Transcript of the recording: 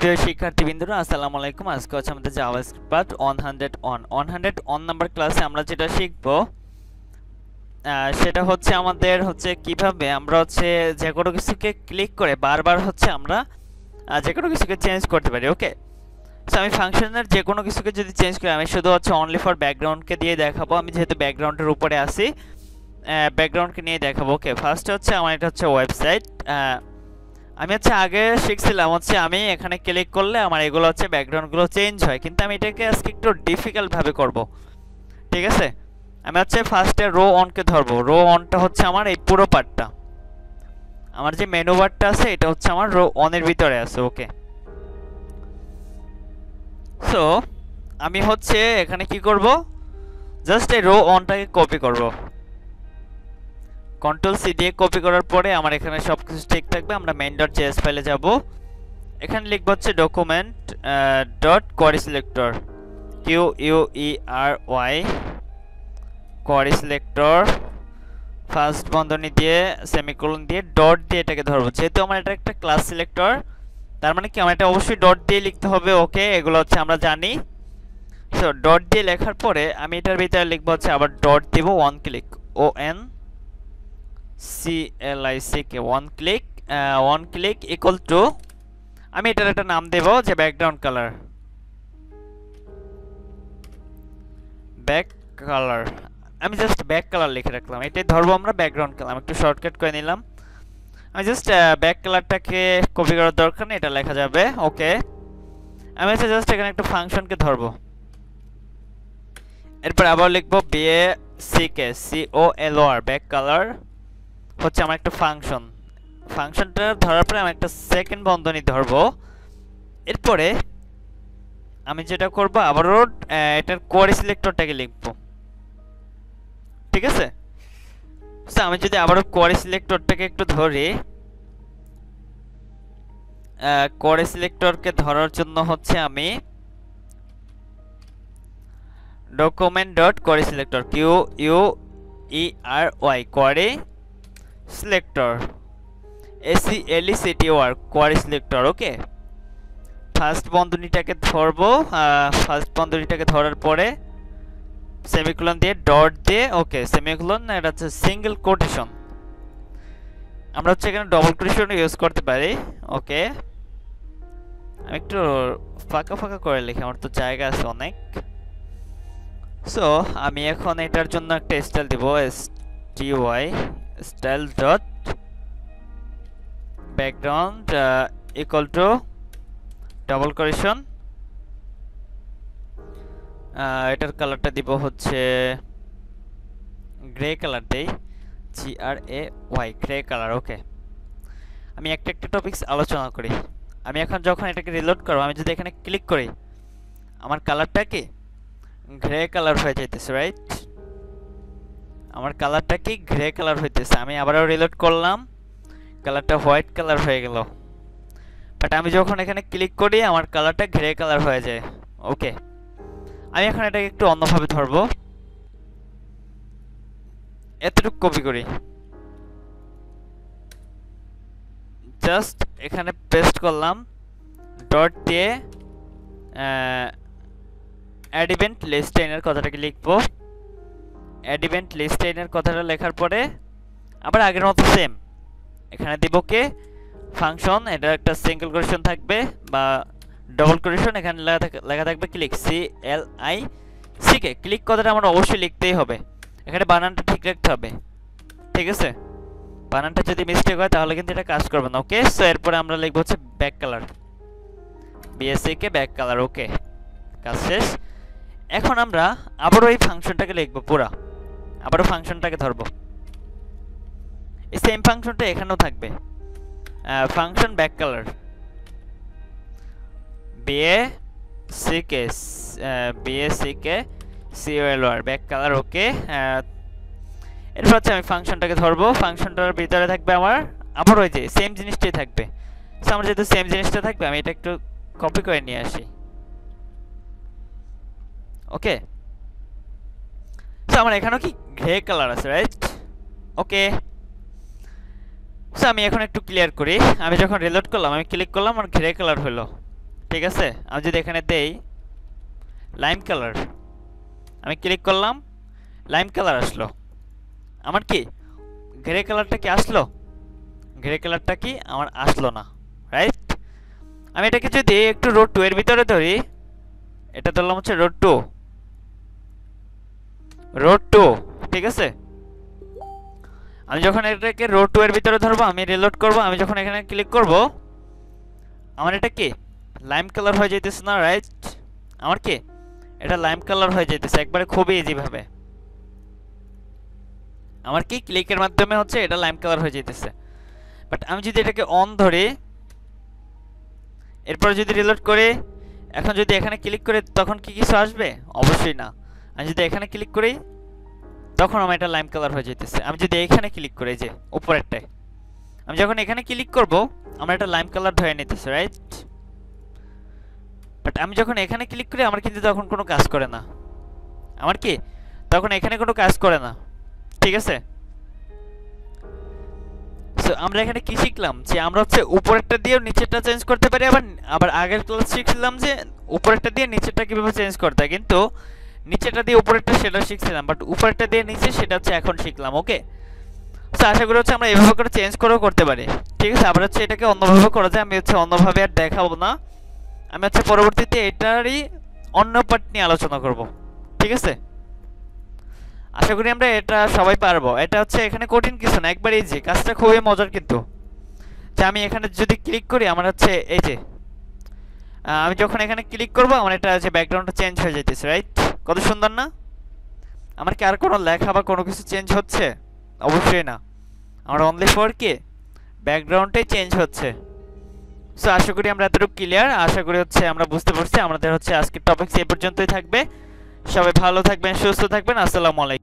প্রিয় শিক্ষার্থীবৃন্দরা আসসালামু আলাইকুম। আজকে হচ্ছে আমাদের জাভাস্ক্রিপ্ট পার্ট 101 নাম্বার ক্লাসে আমরা যেটা শিখব সেটা হচ্ছে আমাদের কিভাবে আমরা যে কোনো কিছুকে ক্লিক করে বারবার আমরা যে কোনো কিছুকে চেঞ্জ করতে পারি। ওকে, সো আমি ফাংশনের যে কোনো কিছুকে যদি চেঞ্জ করি, আমি শুধু অনলি ফর ব্যাকগ্রাউন্ডকে দিয়ে দেখাবো। আমি যেহেতু ব্যাকগ্রাউন্ডের উপরে আসি, ব্যাকগ্রাউন্ডকে নিয়ে দেখাবো। ওকে, ফার্স্ট আমার এটা ওয়েবসাইট। আমি আগে শিখছিলাম আমি এখানে ক্লিক করলে আমার এগুলো ব্যাকগ্রাউন্ডগুলো চেঞ্জ হয়, কিন্তু আমি এটাকে আজকে একটু ডিফিকাল্ট ভাবে করব। ঠিক আছে, আমি ফার্স্টে রো অনকে ধরবো। রো অনটা আমার এই পুরো পার্টটা, আমার যে মেনু বারটা আছে এটা আমার রো অনের ভিতরে আছে। ওকে, সো আমি এখানে কি করব, জাস্ট এই রো অনটাকে কপি করব। কন্ট্রোল সি দিয়ে কপি করার পরে আমার এখানে সবকিছু ঠিক থাকবে। আমরা main.js ফাইলে যাব, এখানে লিখব document dot query selector, QUERY query selector, first বন্ধনী দিয়ে সেমিকোলন দিয়ে ডট দিয়ে এটাকে ধরবো। যেহেতু আমার এটা একটা ক্লাস সিলেক্টর, তার মানে কি আমার এটা অবশ্যই ডট দিয়ে লিখতে হবে। ওকে, এগুলো আমরা জানি। সো ডট দিয়ে লেখার পরে আমি এটার ভিতরে লিখব আবার ডট দিব, one click, ONCLICK, one click equal to, আমি এটার একটা নাম দেব যে ব্যাকগ্রাউন্ড কালার, আমি জাস্ট ব্যাক কালার লিখে রাখলাম। এটাই ধরবো আমরা ব্যাকগ্রাউন্ড কালার। আমি একটু শর্টকাট করে নিলাম। আমি জাস্ট ব্যাক কালারটাকে কপি করার দরকার নেই, এটা লেখা যাবে। ওকে, আমি জাস্ট এখানে একটা ফাংশনকে ধরবো। এরপর আবার লিখবো BACK ব্যাক কালার আমার একটা ফাংশন। ফাংশনটা ধরার পরে আমি একটা সেকেন্ড বন্ধনী ধরবো। এরপরে আমি যেটা করব, আবারও এটার কোয়ারি সিলেক্টরটাকে লিখবো। ঠিক আছে, সো আমি যদি আবারও কোয়ারি সিলেক্টরটাকে একটু ধরি, কোয়ারি সিলেক্টরকে ধরার জন্য আমি document dot query selector, QUERY query selector, SELECTOR query selector. Okay, first বন্ধনীটাকে ধরবো। ফার্স্ট বন্ধনীটাকে ধরার পরে সেমিকোলন দিয়ে ডট দিয়ে, ওকে সেমিকোলন, এটা সিঙ্গেল কোটেশন। আমরা এখানে ডবল কোটেশন ইউজ করতে পারি। ওকে, আমি একটু ফাঁকা ফাঁকা করে লিখি, আমার তো জায়গা আছে অনেক। সো আমি এখন এটার জন্য একটা স্টাইল দিব, STY style dot background equal to double quotation. এটার কালারটা দিব গ্রে কালার দেই, GRAY গ্রে কালার। ওকে, আমি একটা একটা টপিকস আলোচনা করি। আমি এখন যখন এটাকে রিলোড করব, আমি যদি এখানে ক্লিক করি, আমার কালারটা কি গ্রে কালার হয়ে যাইতেছে, রাইট? আমার কালারটা কি গ্রে কালার হইতেছে। আমি আবারও রিলোড করলাম, কালারটা হোয়াইট কালার হয়ে গেল। বাট আমি যখন এখানে ক্লিক করি, আমার কালারটা গ্রে কালার হয়ে যায়। ওকে, আমি এখন এটাকে একটু অন্যভাবে ধরবো। এতটুকু কপি করি, জাস্ট এখানে পেস্ট করলাম, ডট দিয়ে অ্যাড ইভেন্ট লিস্টেইনের কথাটাকে লিখবো। অ্যাড ইভেন্ট লিস্টেইনের কথাটা লেখার পরে আবার আগের মতো সেম এখানে দিব কে ফাংশন। এটা একটা সিঙ্গেল কোটেশন থাকবে বা ডবল কোটেশন, এখানে লেখা থাকবে ক্লিক, CLICK। ক্লিক কথাটা আমরা অবশ্যই লিখতেই হবে, এখানে বানানটা ঠিক রাখতে হবে। ঠিক আছে, বানানটা যদি মিস্টেক হয় তাহলে কিন্তু এটা কাজ করবে না। ওকে, সো এরপরে আমরা লিখব back colour, BACK back colour. Okay, কাজ শেষ। এখন আমরা আবারও এই ফাংশনটাকে লিখবো পুরা, আবারও ফাংশনটাকে ধরবো। এই সেম ফাংশনটা এখানেও থাকবে, function back colour, BACK COLR back colour. Okay, এরপর আমি ফাংশনটাকে ধরবো। ফাংশনটার ভিতরে থাকবে আমার আবার ওই যে সেম জিনিসটাই থাকবে। সো আমার যেহেতু সেম জিনিসটা থাকবে, আমি এটা একটু কপি করে নিয়ে আসি। ওকে, সো আমার এখানেও কি গ্রে কালার আছে, রাইট? ওকে, সো আমি এখন একটু ক্লিয়ার করি। আমি যখন রিলোড করলাম, আমি ক্লিক করলাম, আর গ্রে কালার হলো। ঠিক আছে। আমি যদি এখানে দেই লাইম কালার, আমি ক্লিক করলাম, লাইম কালার আসলো। আমার কি গ্রে কালারটা কি আসলো? গ্রে কালারটা কি আমার আসলো না, রাইট? আমি এটাকে যদি একটু রো 2 এর ভিতরে ধরি, এটা ধরলাম হচ্ছে রো 2, রো 2, ঠিক আছে। আমি যখন এটাকে রো 2 এর ভিতরে ধরবো, আমি রিলোড করব, আমি যখন এখানে ক্লিক করব, আমার এটা কি লাইম কালার হয়ে যাইতেছে না, রাইট? আমার কি এটা লাইম কালার হয়ে যাইতেছে একবারে খুবই ইজি ভাবে। আমার কি ক্লিকের মাধ্যমে হচ্ছে এটা লাইম কালার হয়ে যাইতেছে। বাট আমি যদি এটাকে অন ধরি, এরপর যদি রিলোড করে, এখন যদি এখানে ক্লিক করে, তখন কি কিছু আসবে? অবশ্যই না। আমি যদি এখানে ক্লিক করি, তখন আমার এটা লাইম কালার হয়ে যাইতেছে। আমি যদি এখানে ক্লিক করি, যে উপরেরটায়, আমি যখন এখানে ক্লিক করব, আমার এটা লাইম কালার ধরে নিতেছে, রাইট? বাট আমি যখন এখানে ক্লিক করি, আমার কিন্তু তখন কোনো কাজ করে না। আমার কি তখন এখানে কোনো কাজ করে না, ঠিক আছে। সো আমরা এখানে কি শিখলাম, যে আমরা হচ্ছে উপরেরটা দিয়েও নিচেরটা চেঞ্জ করতে পারি। আবার আগের ক্লাস শিখছিলাম যে উপরেরটা দিয়ে নিচেরটা কিভাবে চেঞ্জ করতে হয়, কিন্তু নিচেরটা দিয়ে উপরেরটা সেটা শিখছিলাম, বাট উপরেরটা দিয়ে নিচে সেটা হচ্ছে এখন শিখলাম। ওকে, সো আশা করি হচ্ছে আমরা এভাবে করে চেঞ্জ করেও করতে পারি, ঠিক আছে। আবার হচ্ছে এটাকে অন্যভাবে করা যায়, আমি হচ্ছে অন্যভাবে আর দেখাবো না। আমি হচ্ছে পরবর্তীতে এটারই অন্য পার্ট নিয়ে আলোচনা করব, ঠিক আছে। আশা করি আমরা এটা সবাই পারবো। এটা হচ্ছে এখানে কঠিন কিছু না, একবার ইজি, কাজটা খুবই মজার। কিন্তু যে আমি এখানে যদি ক্লিক করি, আমার হচ্ছে এই যে আমি যখন এখানে ক্লিক করব, আমার এটা যে ব্যাকগ্রাউন্ডটা চেঞ্জ হয়ে যাইতেছে, রাইট? কত সুন্দর না? আমার কি আর কোনো লেখা বা কোনো কিছু চেঞ্জ হচ্ছে? অবশ্যই না। আমার অনলি ফর কি ব্যাকগ্রাউন্ডটাই চেঞ্জ হচ্ছে। সো আশা করি আমরা এতটুকু ক্লিয়ার। আশা করি হচ্ছে আমরা বুঝতে পারছি। আমাদের হচ্ছে আজকের টপিকস এই পর্যন্তই থাকবে। সবাই ভালো থাকবেন, সুস্থ থাকবেন। আসসালামু আলাইকুম।